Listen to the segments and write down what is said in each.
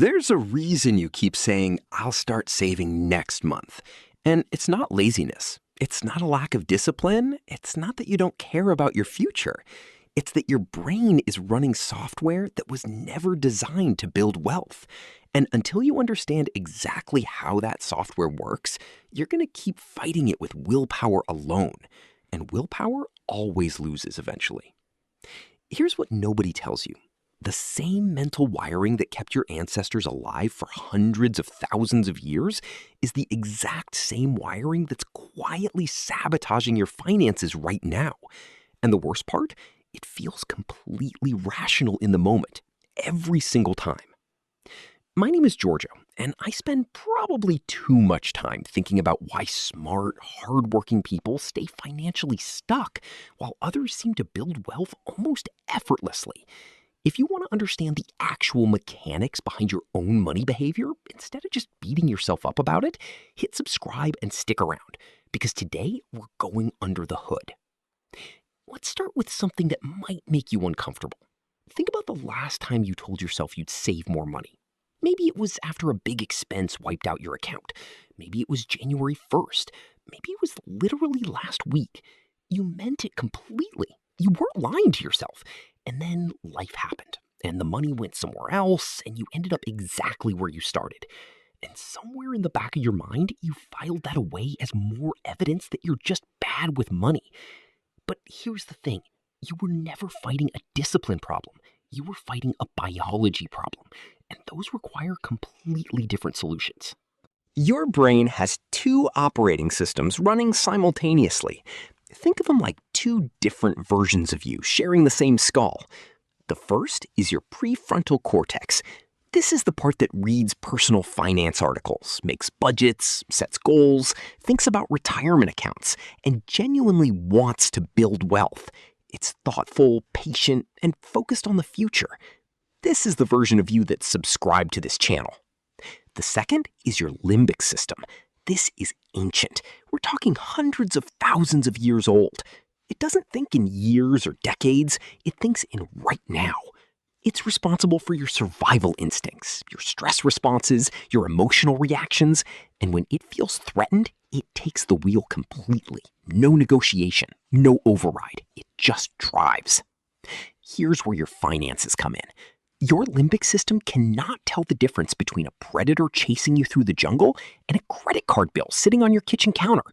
There's a reason you keep saying, I'll start saving next month. And it's not laziness. It's not a lack of discipline. It's not that you don't care about your future. It's that your brain is running software that was never designed to build wealth. And until you understand exactly how that software works, you're going to keep fighting it with willpower alone. And willpower always loses eventually. Here's what nobody tells you. The same mental wiring that kept your ancestors alive for hundreds of thousands of years is the exact same wiring that's quietly sabotaging your finances right now. And the worst part? It feels completely rational in the moment, every single time. My name is Giorgio, and I spend probably too much time thinking about why smart, hardworking people stay financially stuck while others seem to build wealth almost effortlessly. If you want to understand the actual mechanics behind your own money behavior, instead of just beating yourself up about it, hit subscribe and stick around, because today we're going under the hood. Let's start with something that might make you uncomfortable. Think about the last time you told yourself you'd save more money. Maybe it was after a big expense wiped out your account. Maybe it was January 1st. Maybe it was literally last week. You meant it completely. You weren't lying to yourself. And then life happened, and the money went somewhere else, and you ended up exactly where you started. And somewhere in the back of your mind, you filed that away as more evidence that you're just bad with money. But here's the thing. You were never fighting a discipline problem. You were fighting a biology problem, and those require completely different solutions. Your brain has two operating systems running simultaneously. Think of them like two different versions of you sharing the same skull. The first is your prefrontal cortex. This is the part that reads personal finance articles, makes budgets, sets goals, thinks about retirement accounts, and genuinely wants to build wealth. It's thoughtful, patient, and focused on the future. This is the version of you that's subscribed to this channel. The second is your limbic system. This is ancient. We're talking hundreds of thousands of years old. It doesn't think in years or decades. It thinks in right now. It's responsible for your survival instincts, your stress responses, your emotional reactions, and when it feels threatened, it takes the wheel completely. No negotiation, no override. It just drives. Here's where your finances come in. Your limbic system cannot tell the difference between a predator chasing you through the jungle and a credit card bill sitting on your kitchen counter.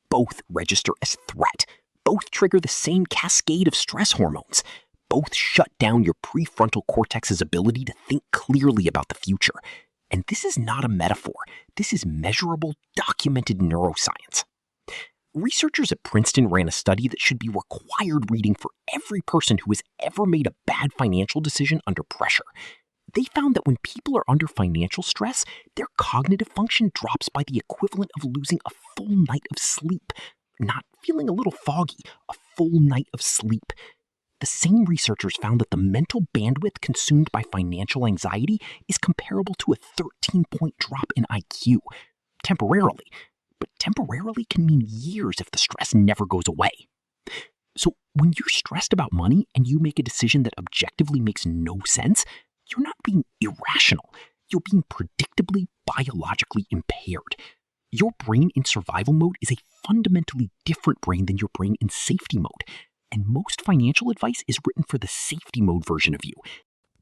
Both register as threat. Both trigger the same cascade of stress hormones. Both shut down your prefrontal cortex's ability to think clearly about the future. And this is not a metaphor. This is measurable, documented neuroscience. Researchers at Princeton ran a study that should be required reading for every person who has ever made a bad financial decision under pressure. They found that when people are under financial stress, their cognitive function drops by the equivalent of losing a full night of sleep. Not feeling a little foggy, a full night of sleep. The same researchers found that the mental bandwidth consumed by financial anxiety is comparable to a 13-point drop in IQ. Temporarily. But temporarily can mean years if the stress never goes away. So when you're stressed about money and you make a decision that objectively makes no sense, you're not being irrational. You're being predictably, biologically impaired. Your brain in survival mode is a fundamentally different brain than your brain in safety mode. And most financial advice is written for the safety mode version of you.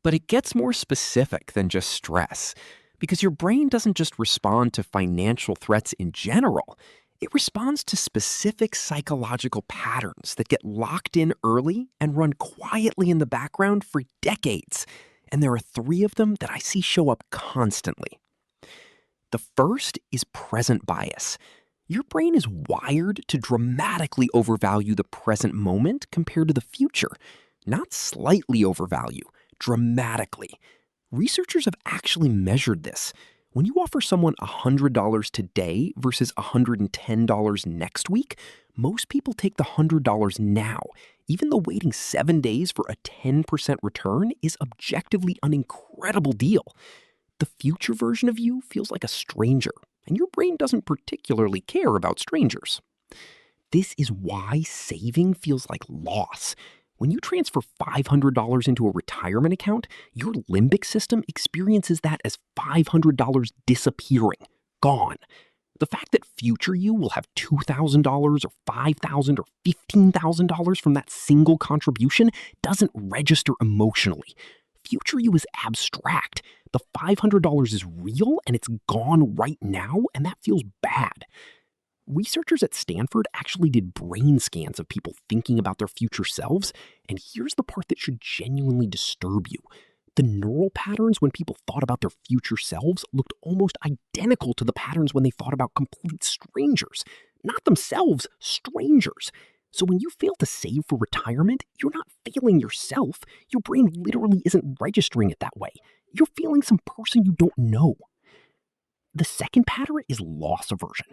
But it gets more specific than just stress. Because your brain doesn't just respond to financial threats in general. It responds to specific psychological patterns that get locked in early and run quietly in the background for decades. And there are 3 of them that I see show up constantly. The first is present bias. Your brain is wired to dramatically overvalue the present moment compared to the future. Not slightly overvalue, dramatically. Researchers have actually measured this. When you offer someone $100 today versus $110 next week, most people take the $100 now, even though waiting 7 days for a 10% return is objectively an incredible deal. The future version of you feels like a stranger, and your brain doesn't particularly care about strangers. This is why saving feels like loss. When you transfer $500 into a retirement account, your limbic system experiences that as $500 disappearing, gone. The fact that future you will have $2,000 or $5,000 or $15,000 from that single contribution doesn't register emotionally. Future you is abstract. The $500 is real and it's gone right now, and that feels bad. Researchers at Stanford actually did brain scans of people thinking about their future selves, and here's the part that should genuinely disturb you. The neural patterns when people thought about their future selves looked almost identical to the patterns when they thought about complete strangers. Not themselves, strangers. So when you fail to save for retirement, you're not failing yourself. Your brain literally isn't registering it that way. You're feeling some person you don't know. The second pattern is loss aversion.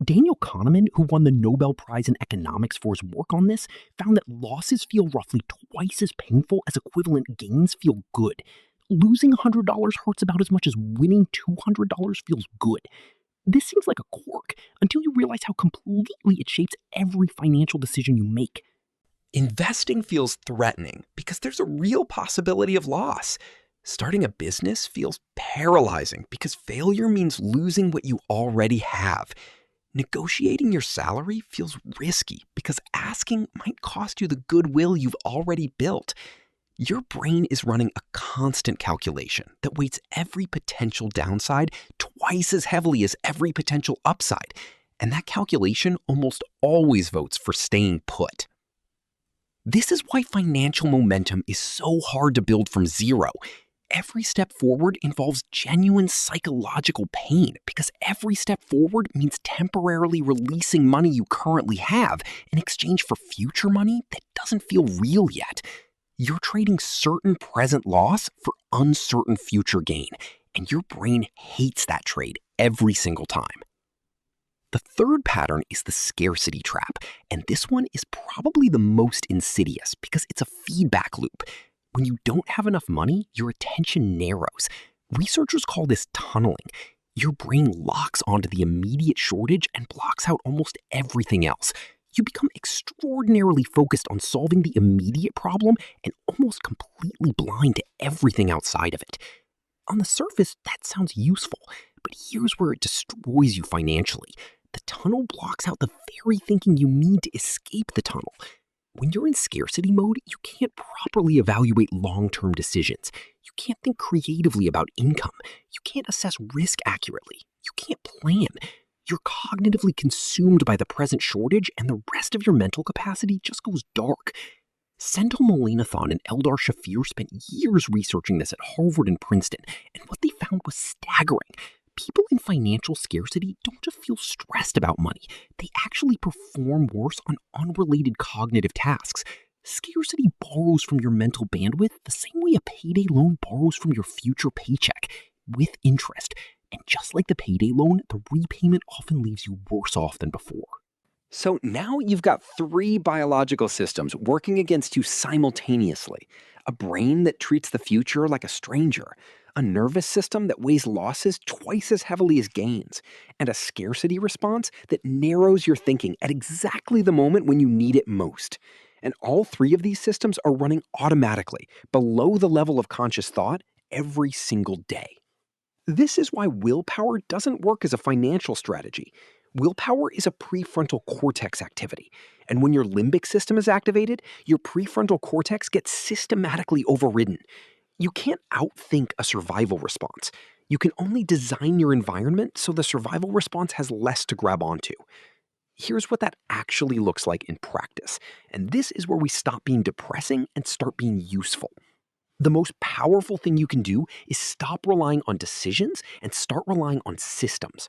Daniel Kahneman, who won the Nobel Prize in Economics for his work on this, found that losses feel roughly twice as painful as equivalent gains feel good. Losing $100 hurts about as much as winning $200 feels good. This seems like a quirk until you realize how completely it shapes every financial decision you make. Investing feels threatening because there's a real possibility of loss. Starting a business feels paralyzing because failure means losing what you already have. Negotiating your salary feels risky because asking might cost you the goodwill you've already built. Your brain is running a constant calculation that weights every potential downside twice as heavily as every potential upside, and that calculation almost always votes for staying put. This is why financial momentum is so hard to build from zero. Every step forward involves genuine psychological pain because every step forward means temporarily releasing money you currently have in exchange for future money that doesn't feel real yet. You're trading certain present loss for uncertain future gain, and your brain hates that trade every single time. The third pattern is the scarcity trap, and this one is probably the most insidious because it's a feedback loop. When you don't have enough money, your attention narrows. Researchers call this tunneling. Your brain locks onto the immediate shortage and blocks out almost everything else. You become extraordinarily focused on solving the immediate problem and almost completely blind to everything outside of it. On the surface, that sounds useful, but here's where it destroys you financially. The tunnel blocks out the very thinking you need to escape the tunnel. When you're in scarcity mode, you can't properly evaluate long-term decisions. You can't think creatively about income. You can't assess risk accurately. You can't plan. You're cognitively consumed by the present shortage, and the rest of your mental capacity just goes dark. Senthil Mullainathan and Eldar Shafir spent years researching this at Harvard and Princeton, and what they found was staggering. People in financial scarcity don't just feel stressed about money. They actually perform worse on unrelated cognitive tasks. Scarcity borrows from your mental bandwidth the same way a payday loan borrows from your future paycheck, with interest. And just like the payday loan, the repayment often leaves you worse off than before. So now you've got three biological systems working against you simultaneously. A brain that treats the future like a stranger, a nervous system that weighs losses twice as heavily as gains, and a scarcity response that narrows your thinking at exactly the moment when you need it most. And all three of these systems are running automatically, below the level of conscious thought, every single day. This is why willpower doesn't work as a financial strategy. Willpower is a prefrontal cortex activity, and when your limbic system is activated, your prefrontal cortex gets systematically overridden. You can't outthink a survival response. You can only design your environment so the survival response has less to grab onto. Here's what that actually looks like in practice, and this is where we stop being depressing and start being useful. The most powerful thing you can do is stop relying on decisions and start relying on systems.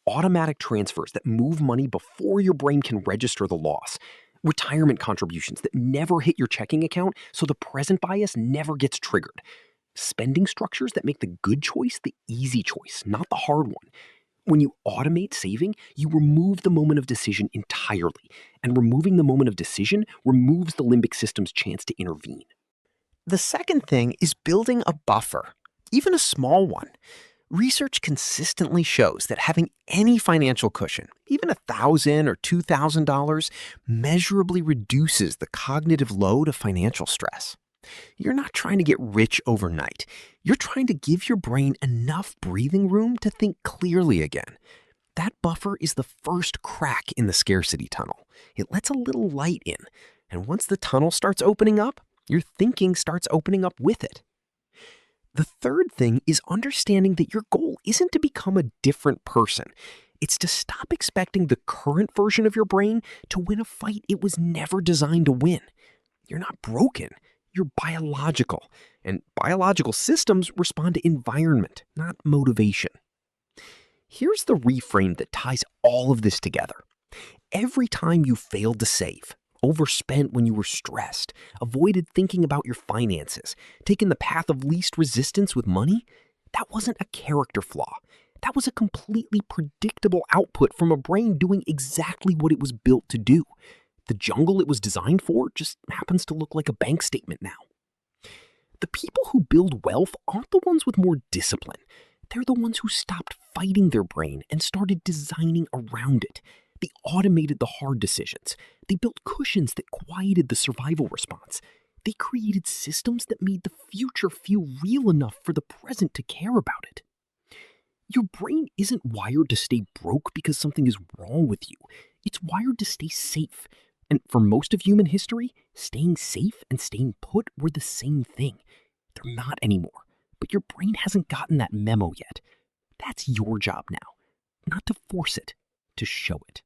Automatic transfers that move money before your brain can register the loss. Retirement contributions that never hit your checking account so the present bias never gets triggered. Spending structures that make the good choice the easy choice, not the hard one. When you automate saving, you remove the moment of decision entirely, and removing the moment of decision removes the limbic system's chance to intervene. The second thing is building a buffer, even a small one. Research consistently shows that having any financial cushion, even $1,000 or $2,000, measurably reduces the cognitive load of financial stress. You're not trying to get rich overnight. You're trying to give your brain enough breathing room to think clearly again. That buffer is the first crack in the scarcity tunnel. It lets a little light in, and once the tunnel starts opening up, your thinking starts opening up with it. The third thing is understanding that your goal isn't to become a different person. It's to stop expecting the current version of your brain to win a fight it was never designed to win. You're not broken. You're biological, and biological systems respond to environment, not motivation. Here's the reframe that ties all of this together. Every time you failed to save, overspent when you were stressed, avoided thinking about your finances, taken the path of least resistance with money, that wasn't a character flaw. That was a completely predictable output from a brain doing exactly what it was built to do. The jungle it was designed for just happens to look like a bank statement now. The people who build wealth aren't the ones with more discipline. They're the ones who stopped fighting their brain and started designing around it. They automated the hard decisions. They built cushions that quieted the survival response. They created systems that made the future feel real enough for the present to care about it. Your brain isn't wired to stay broke because something is wrong with you. It's wired to stay safe. And for most of human history, staying safe and staying put were the same thing. They're not anymore. But your brain hasn't gotten that memo yet. That's your job now. Not to force it, to show it.